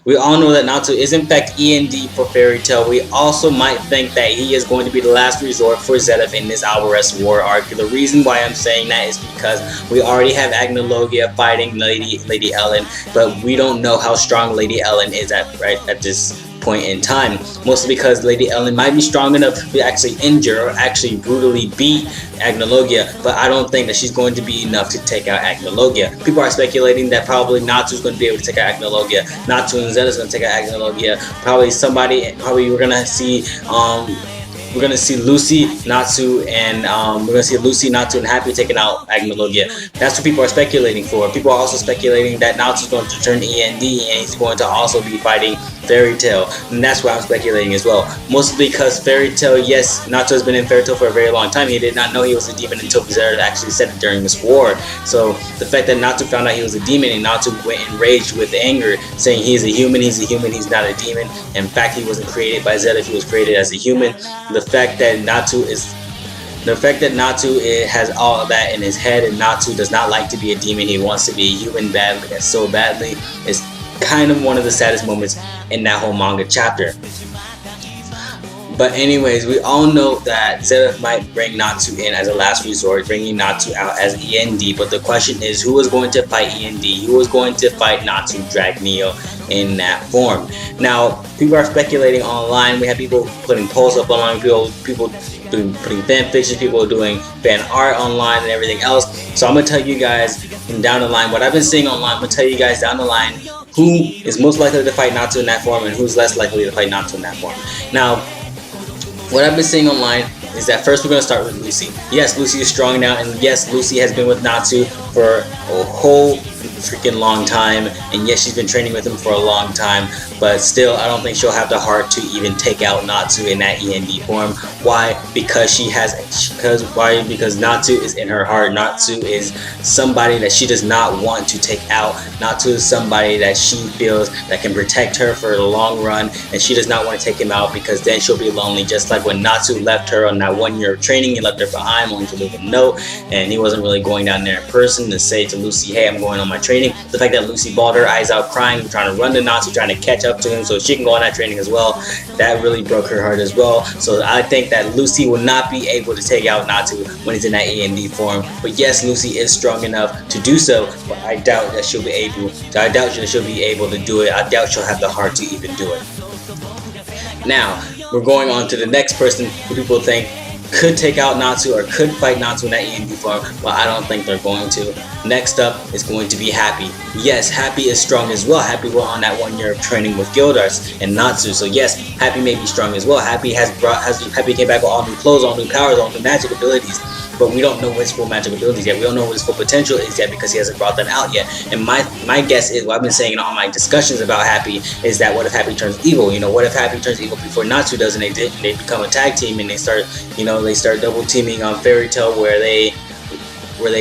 We all know that Nastu is in fact E.N.D for Fairy Tail. We also might think that he is going to be the last resort for Zedith in this Alvarez War arc. The reason why I'm saying that is because we already have Agnologia fighting Lady Ellen, but we don't know how strong Lady Ellen is at this point in time, mostly because Lady Ellen might be strong enough to actually injure or actually brutally beat Agnologia, but I don't think that she's going to be enough to take out Agnologia. People are speculating that probably Natsu's going to be able to take out Agnologia. Natsu and Zedith's going to take out Agnologia. Probably we're gonna see Lucy, Natsu, and we're gonna see Lucy, Natsu, and Happy taking out Agnologia. That's what people are speculating for. People are also speculating that Natsu's going to turn E.N.D and he's going to also be fighting Fairy Tail, and that's why I'm speculating as well. Mostly because Fairy Tail, yes, Nastu has been in Fairy Tail for a very long time. He did not know he was a demon until Zedith actually said it during this war. So the fact that Nastu found out he was a demon and Nastu went enraged with anger, saying he's a human, he's not a demon. In fact, he wasn't created by Zedith, he was created as a human. The fact that Nastu has all of that in his head, and Nastu does not like to be a demon, he wants to be a human badly and so badly, is kind of one of the saddest moments in that whole manga chapter. But anyways, we all know that Zedith might bring Nastu in as a last resort, bringing Nastu out as E.N.D. But the question is, who is going to fight E.N.D? Who is going to fight Nastu Drag Neo in that form? Now, people are speculating online. We have people putting polls up online, people putting fan fiction, people doing fan art online and everything else. So I'm going to tell you guys down the line what I've been seeing online. I'm going to tell you guys down the line who is most likely to fight Nastu in that form and who's less likely to fight Nastu in that form. Now, what I've been seeing online is that first we're going to start with Lucy. Yes, Lucy is strong now, and yes, Lucy has been with Nastu for a whole freaking long time, and yes, she's been training with him for a long time, but still, I don't think she'll have the heart to even take out Nastu in that E.N.D form. Why? Because because Nastu is in her heart. Nastu is somebody that she does not want to take out. Nastu is somebody that she feels that can protect her for the long run, and she does not want to take him out because then she'll be lonely, just like when Nastu left her on that 1 year of training. He left her behind, wanting to leave a note, and he wasn't really going down there in person to say to Lucy, hey, I'm going on my training. The fact that Lucy bawled her eyes out crying, trying to run to Nastu, trying to catch up to him so she can go on that training as well, that really broke her heart as well. So I think that Lucy will not be able to take out Nastu when he's in that E.N.D form. But yes, Lucy is strong enough to do so, but I doubt that she'll be able to do it. I doubt she'll have the heart to even do it. Now, we're going on to the next person who people think could take out Nastu or could fight Nastu in that E.N.D form, but I don't think they're going to. Next up is going to be Happy. Yes, Happy is strong as well. Happy went on that 1 year of training with Gildars and Nastu, so yes, Happy may be strong as well. Happy came back with all new clothes, all new powers, all new magic abilities, but we don't know his full magic abilities yet. We don't know what his full potential is yet because he hasn't brought them out yet. And my guess is, what I've been saying in all my discussions about Happy, is that what if Happy turns evil? You know, what if Happy turns evil before Nastu does, and they become a tag team and they start double teaming on Fairy Tail, where they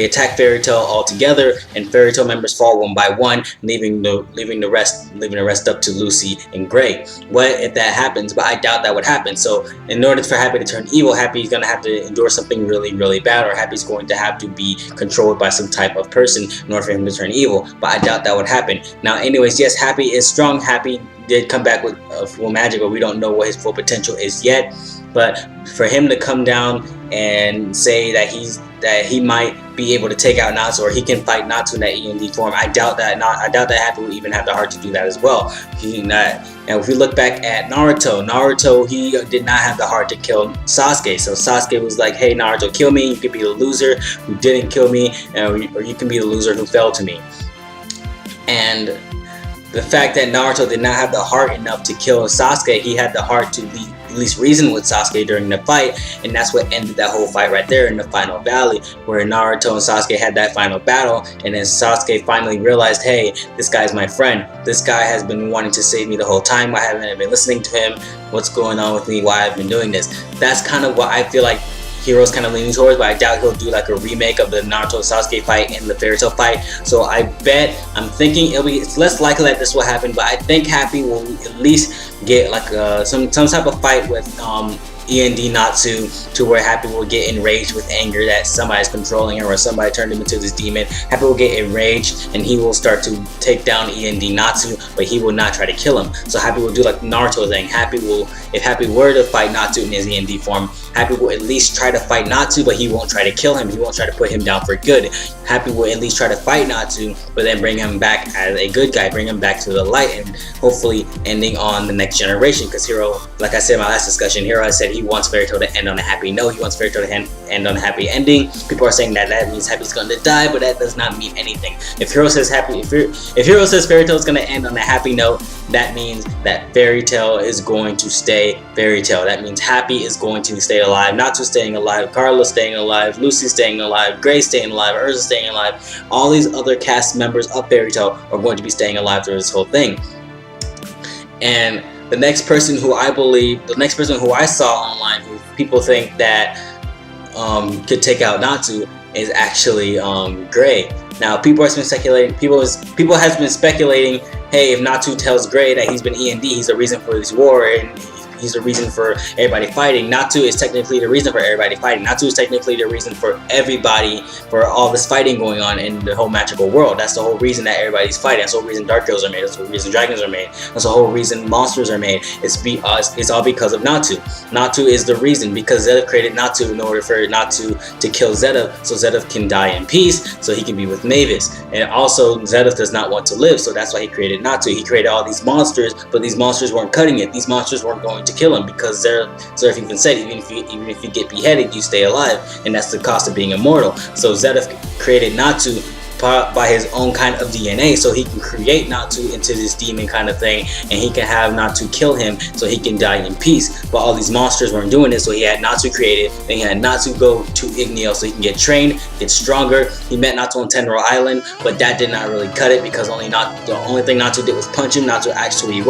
attack Fairy Tail all together, and Fairy Tail members fall one by one, leaving the rest up to Lucy and Gray. What if that happens? But I doubt that would happen. So in order for Happy to turn evil, Happy's gonna have to endure something really, really bad, or Happy's going to have to be controlled by some type of person in order for him to turn evil. But I doubt that would happen. Now, anyways, yes, Happy is strong. Happy did come back with full magic, but we don't know what his full potential is yet. But for him to come down and say that he might be able to take out Nastu, or he can fight Nastu in that E.N.D form, I doubt that Happy will even have the heart to do that as well. And if we look back at Naruto, he did not have the heart to kill Sasuke. So Sasuke was like, hey Naruto, kill me. You could be the loser who didn't kill me, or you can be the loser who fell to me. And the fact that Naruto did not have the heart enough to kill Sasuke, he had the heart to at least reason with Sasuke during the fight, and that's what ended that whole fight right there in the final valley, where Naruto and Sasuke had that final battle, and then Sasuke finally realized, hey, this guy's my friend. This guy has been wanting to save me the whole time. Why haven't I been listening to him? What's going on with me? Why I've been doing this? That's kind of what I feel like Hero's kind of leaning towards, but I doubt he'll do like a remake of the Naruto Sasuke fight and the Fairy Tail fight. So I'm thinking it's less likely that this will happen, but I think Happy will at least get like some type of fight with E.N.D. Natsu, to where Happy will get enraged with anger that somebody's controlling him or somebody turned him into this demon. Happy will get enraged and he will start to take down E.N.D. Natsu, but he will not try to kill him. So Happy will do like Naruto thing. If Happy were to fight Natsu in his E.N.D. form, Happy will at least try to fight Natsu, but he won't try to kill him. He won't try to put him down for good. Happy will at least try to fight Natsu, but then bring him back as a good guy, bring him back to the light, and hopefully ending on the next generation. Because Hero, like I said in my last discussion, Hero has said he wants Fairy Tail to end on a happy note. He wants Fairy Tail to end on a happy ending. People are saying that means Happy's going to die, but that does not mean anything. If Hero says Hero says Fairy Tail is going to end on a happy note, that means that Fairy Tail is going to stay Fairy Tail. That means Happy is going to stay alive. Natsu staying alive, Carla staying alive, Lucy staying alive, Gray staying alive, Urza staying alive. All these other cast members of Fairy Tail are going to be staying alive through this whole thing. And the next person who I saw online, who people think that could take out Natsu, is actually Gray. Now people has been speculating. People has been speculating. Hey, if Natsu tells Gray that he's been E.N.D, he's the reason for this war, and he's the reason for everybody fighting. Natsu is technically the reason for everybody fighting. Natsu is technically the reason for everybody, for all this fighting going on in the whole magical world. That's the whole reason that everybody's fighting. That's the whole reason Dark Girls are made. That's the whole reason Dragons are made. That's the whole reason monsters are made. It's all because of Natsu. Natsu is the reason, because Zedef created Natsu in order for Natsu to kill Zedef, so Zedef can die in peace, so he can be with Mavis. And also Zedef does not want to live, so that's why he created Natsu. He created all these monsters, but these monsters weren't cutting it. These monsters weren't going to kill him, because Zedef even said even if you get beheaded, you stay alive, and that's the cost of being immortal. So Zedef created Natsu by his own kind of DNA, so he can create Natsu into this demon kind of thing, and he can have Natsu kill him so he can die in peace. But all these monsters weren't doing it, so he had Natsu created, then he had Natsu go to Igneo so he can get trained, get stronger. He met Natsu on Tenro Island, but that did not really cut it, because the only thing Natsu did was punch him. Natsu actually he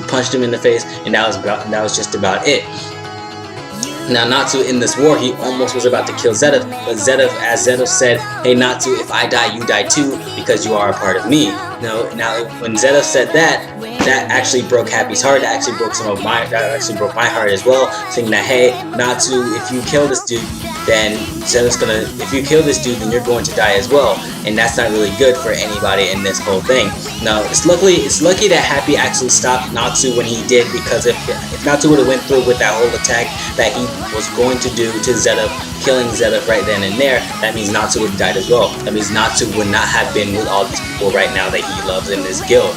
punched him in the face, and that was just about it. Now Natsu in this war, he almost was about to kill Zedef, but as Zedef said, hey Natsu, if I die, you die too, because you are a part of me. Now when Zedef said that actually broke Happy's heart. That actually broke my heart as well, saying that, hey Natsu, if you kill this dude, then if you kill this dude, then you're going to die as well, and that's not really good for anybody in this whole thing. Now it's lucky that Happy actually stopped Natsu when he did, because if Natsu would have went through with that whole attack that he was going to do to Zedef, killing Zedef right then and there, that means Natsu would have died as well. That means Natsu would not have been with all these people right now that he loves in this guild.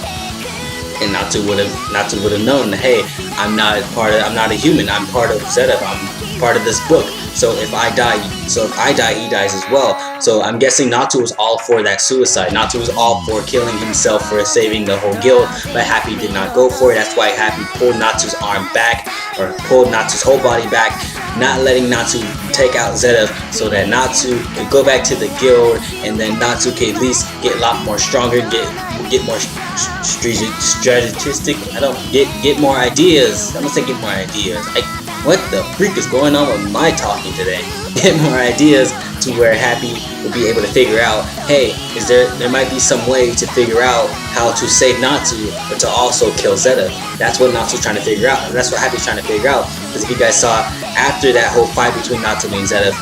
And Natsu would have known that, hey, I'm not a human. I'm part of Zedef. I'm part of this book. So if I die, he dies as well. So I'm guessing Natsu was all for that suicide. Natsu was all for killing himself for saving the whole guild, but Happy did not go for it. That's why Happy pulled Natsu's arm back, or pulled Natsu's whole body back, not letting Natsu take out Zedef, so that Natsu could go back to the guild, and then Natsu could at least get a lot more stronger, get more strategistic. Get more ideas. I'm gonna say get more ideas. What the freak is going on with my talking today? Get more ideas to where Happy will be able to figure out, hey, there might be some way to figure out how to save Natsu, but to also kill Zedef. That's what Natsu's trying to figure out. And that's what Happy's trying to figure out. Because if you guys saw, after that whole fight between Natsu and Zedef,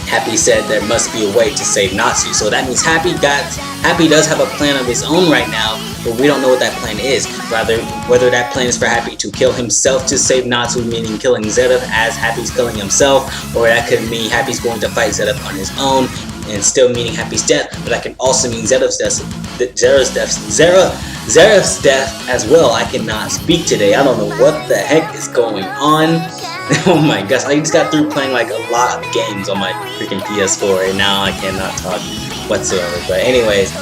Happy said there must be a way to save Natsu. So that means Happy does have a plan of his own right now, but we don't know what that plan is. Whether that plan is for Happy to kill himself to save Natsu, meaning killing Zedef as Happy's killing himself, or that could mean Happy's going to fight Zedef on his own and still meaning Happy's death, but that can also mean Zedef's death as well. I cannot speak today. I don't know what the heck is going on. Oh my gosh, I just got through playing like a lot of games on my freaking PS4, and now I cannot talk whatsoever. But anyways,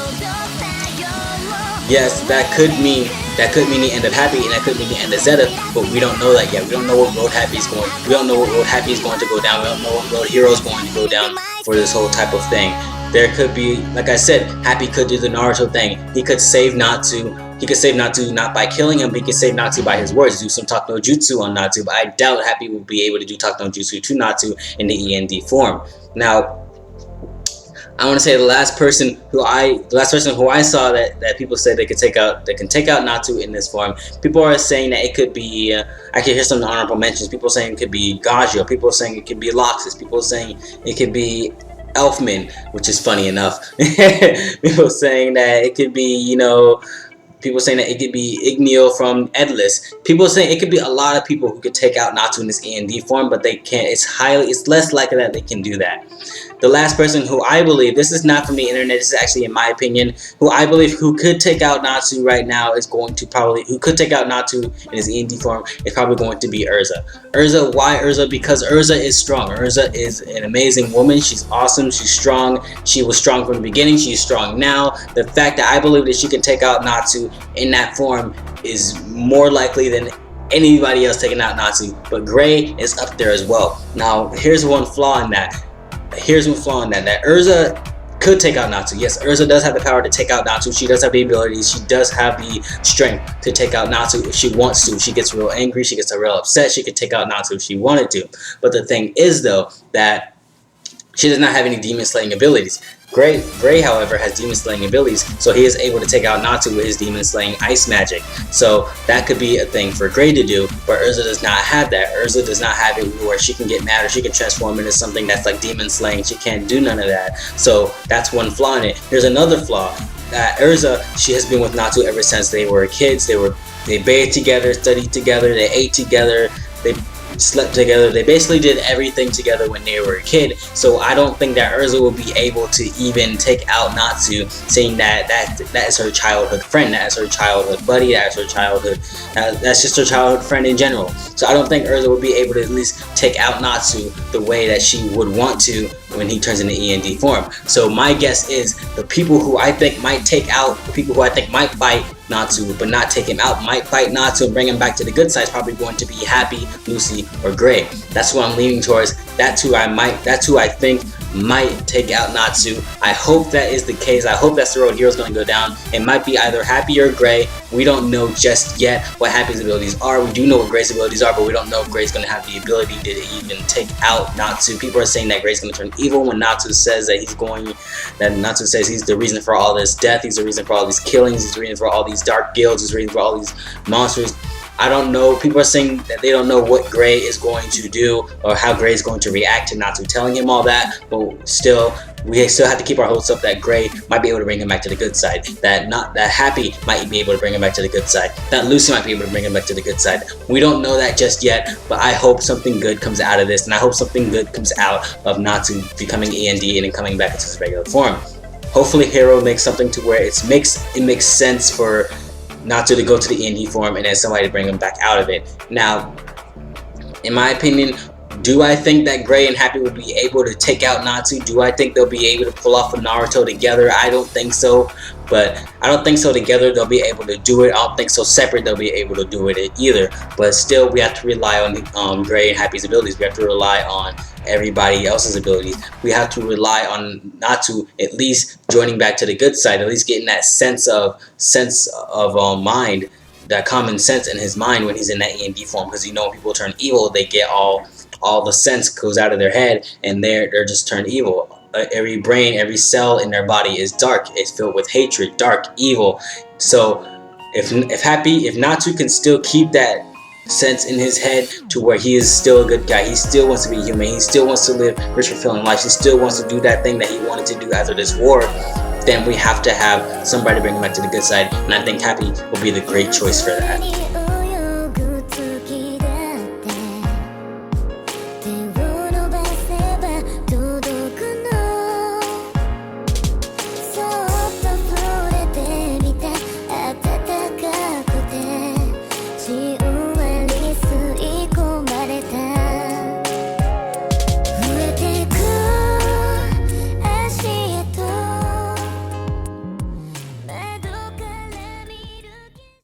yes, that could mean the end of Happy, and that could mean the end of Zedef, but we don't know that yet. We don't know what road Happy is going. We don't know what road Happy is going to go down. We don't know what road Hero is going to go down for this whole type of thing. There could be, like I said, Happy could do the Naruto thing. He could save Natsu. He could save Natsu not by killing him, but he could save Natsu by his words, do some Talk No Jutsu on Natsu, but I doubt Happy will be able to do Talk No Jutsu to Natsu in the E.N.D form. Now, I want to say the last person who I saw that people said they can take out Naatu in this form. People are saying that it could be. I can hear some honorable mentions. People saying it could be Gajio. People saying it could be Loxus. People saying it could be Elfman, which is funny enough. People saying that it could be, people saying that it could be Igneo from Endless. People saying it could be a lot of people who could take out Naatu in this E.N.D form, but they can't. It's less likely that they can do that. The last person who I believe, this is not from the internet, this is actually in my opinion, who I believe who could take out Naatu right now who could take out Naatu in his E.N.D form is probably going to be Urza. Why Urza? Because Urza is strong. Urza is an amazing woman. She's awesome. She's strong. She was strong from the beginning. She's strong now. The fact that I believe that she can take out Naatu in that form is more likely than anybody else taking out Naatu. But Gray is up there as well. Now, here's one flaw in that. That Urza could take out Naatu. Yes, Urza does have the power to take out Naatu. She does have the abilities. She does have the strength to take out Naatu if she wants to. If she gets real angry, she gets real upset, she could take out Naatu if she wanted to. But the thing is, though, that she does not have any demon slaying abilities. Gray, however, has demon slaying abilities, so he is able to take out Naatu with his demon slaying ice magic. So that could be a thing for Gray to do, but Urza does not have that. Urza does not have it where she can get mad or she can transform into something that's like demon slaying. She can't do none of that. So that's one flaw in it. There's another flaw. Urza, she has been with Naatu ever since they were kids. They bathed together, studied together, they ate together, they slept together. They basically did everything together when they were a kid. So I don't think that Urza will be able to even take out Naatu, saying that is her childhood friend, that is her childhood buddy, that's just her childhood friend in general. So I don't think Urza will be able to at least take out Naatu the way that she would want to when he turns into E.N.D form. So my guess is the people who I think might take out, the people who I think might fight Naatu but not take him out, might fight Naatu and bring him back to the good side, is probably going to be Happy, Lucy, or Gray. That's who I'm leaning towards. That's who I think might take out Naatu. I hope that is the case. I hope that's the road Hero's going to go down. It might be either Happy or Gray. We don't know just yet what Happy's abilities are. We do know what Gray's abilities are, but we don't know if Gray's going to have the ability to even take out Naatu. People are saying that Gray's going to turn evil when Naatu says that Naatu says he's the reason for all this death, he's the reason for all these killings, he's the reason for all these dark guilds, he's the reason for all these monsters. I don't know. People are saying that they don't know what Gray is going to do or how Gray is going to react to Naatu telling him all that, but still, we still have to keep our hopes up that Gray might be able to bring him back to the good side, that Happy might be able to bring him back to the good side, that Lucy might be able to bring him back to the good side. We don't know that just yet, but I hope something good comes out of this, and I hope something good comes out of Naatu becoming E.N.D and then coming back into his regular form. Hopefully Hero makes something to where it makes sense for Naatu to go to the E.N.D form and then somebody to bring him back out of it. Now, in my opinion, do I think that Gray and Happy will be able to take out Naatu? Do I think they'll be able to pull off a Naruto together? I don't think so. But I don't think so together they'll be able to do it. I don't think so separate they'll be able to do it either. But still, we have to rely on Gray and Happy's abilities. We have to rely on everybody else's abilities. We have to rely on Naatu at least joining back to the good side, at least getting that sense of mind, that common sense in his mind when he's in that E.N.D form. Because when people turn evil, they get all the sense goes out of their head and they're just turned evil. Every brain, every cell in their body is dark. It's filled with hatred, dark, evil. So if Naatu can still keep that sense in his head to where he is still a good guy, he still wants to be human, he still wants to live rich, fulfilling life, he still wants to do that thing that he wanted to do after this war, then we have to have somebody to bring him back to the good side, and I think Happy will be the great choice for that.